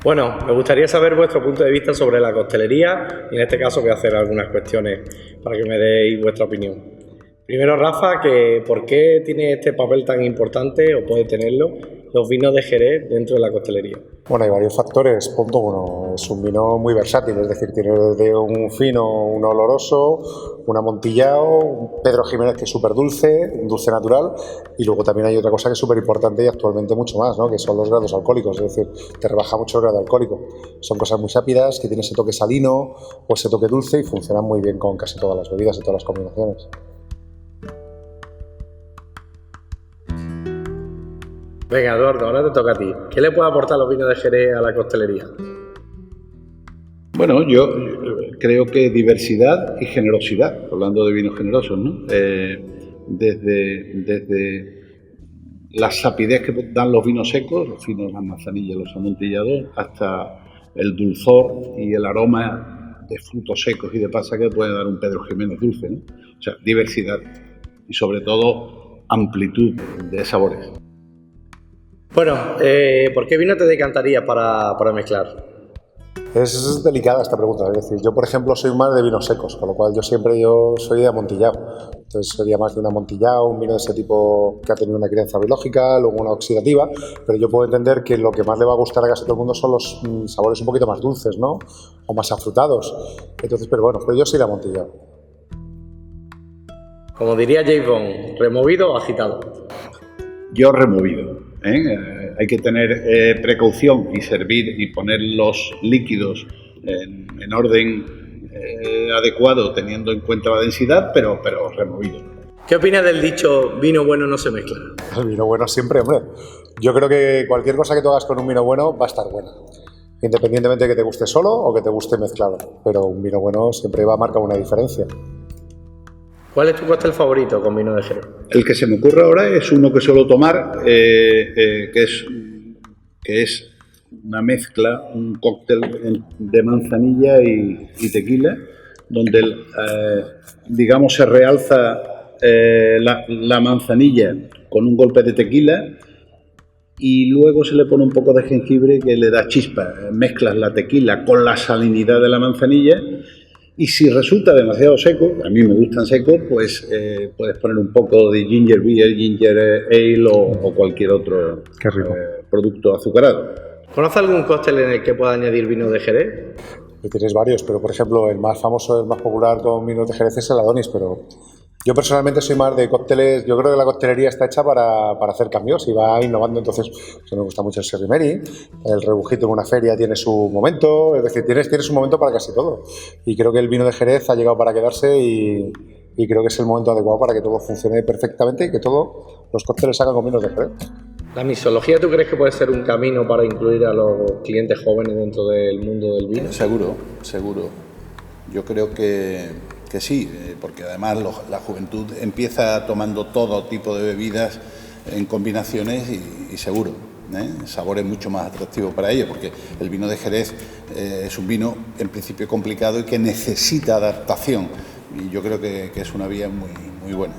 Bueno, me gustaría saber vuestro punto de vista sobre la coctelería y en este caso voy a hacer algunas cuestiones para que me deis vuestra opinión. Primero, Rafa, que ¿por qué tiene este papel tan importante, o puede tenerlo, los vinos de Jerez dentro de la coctelería? Bueno, hay varios factores. Punto uno, es un vino muy versátil, es decir, tiene desde un fino, un oloroso, un amontillado, un Pedro Jiménez que es súper dulce, un dulce natural, y luego también hay otra cosa que es súper importante y actualmente mucho más, ¿no? Que son los grados alcohólicos, es decir, te rebaja mucho el grado alcohólico. Son cosas muy sápidas, que tienen ese toque salino o ese toque dulce y funcionan muy bien con casi todas las bebidas y todas las combinaciones. Venga, Eduardo, ahora te toca a ti. ¿Qué le puede aportar los vinos de Jerez a la coctelería? Bueno, yo creo que diversidad y generosidad, hablando de vinos generosos, ¿no? Desde la sapidez que dan los vinos secos, los finos, las manzanillas, los amontillados, hasta el dulzor y el aroma de frutos secos y de pasa que puede dar un Pedro Jiménez dulce, ¿no? O sea, diversidad y sobre todo amplitud de sabores. Bueno, ¿por qué vino te decantarías para mezclar? Es delicada esta pregunta, es decir, yo por ejemplo soy más de vinos secos, con lo cual yo soy de amontillado, entonces sería más de un amontillado, un vino de ese tipo que ha tenido una crianza biológica, luego una oxidativa, pero yo puedo entender que lo que más le va a gustar a casi todo el mundo son los sabores un poquito más dulces, ¿no? O más afrutados, entonces, pero bueno, pero yo soy de amontillado. Como diría James Bond, ¿removido o agitado? Yo removido. Hay que tener precaución y servir y poner los líquidos en orden adecuado teniendo en cuenta la densidad, pero removido. ¿Qué opinas del dicho vino bueno no se mezcla? El vino bueno siempre, hombre. Yo creo que cualquier cosa que tú hagas con un vino bueno va a estar buena, independientemente de que te guste solo o que te guste mezclado, pero un vino bueno siempre va a marcar una diferencia. ¿Cuál es tu cóctel favorito con vino de Jerez? El que se me ocurre ahora es uno que suelo tomar, que es una mezcla, un cóctel de manzanilla y tequila, donde digamos se realza la manzanilla con un golpe de tequila y luego se le pone un poco de jengibre que le da chispa. Mezclas la tequila con la salinidad de la manzanilla. Y si resulta demasiado seco, a mí me gustan secos, pues puedes poner un poco de ginger beer, ginger ale o cualquier otro producto azucarado. ¿Conoces algún cóctel en el que pueda añadir vino de Jerez? Y tienes varios, pero por ejemplo el más famoso, el más popular con vinos de Jerez es el Adonis, pero yo personalmente soy más de cócteles. Yo creo que la coctelería está hecha para hacer cambios y va innovando, entonces me gusta mucho el Sherry Mary, el rebujito en una feria tiene su momento, es decir, tienes un momento para casi todo. Y creo que el vino de Jerez ha llegado para quedarse y creo que es el momento adecuado para que todo funcione perfectamente y que todos los cócteles se hagan con vinos de Jerez. ¿La mixología tú crees que puede ser un camino para incluir a los clientes jóvenes dentro del mundo del vino? Seguro. Yo creo que sí, porque además la juventud empieza tomando todo tipo de bebidas en combinaciones y seguro, sabores mucho más atractivos para ellos, porque el vino de Jerez es un vino en principio complicado y que necesita adaptación y yo creo que es una vía muy buena.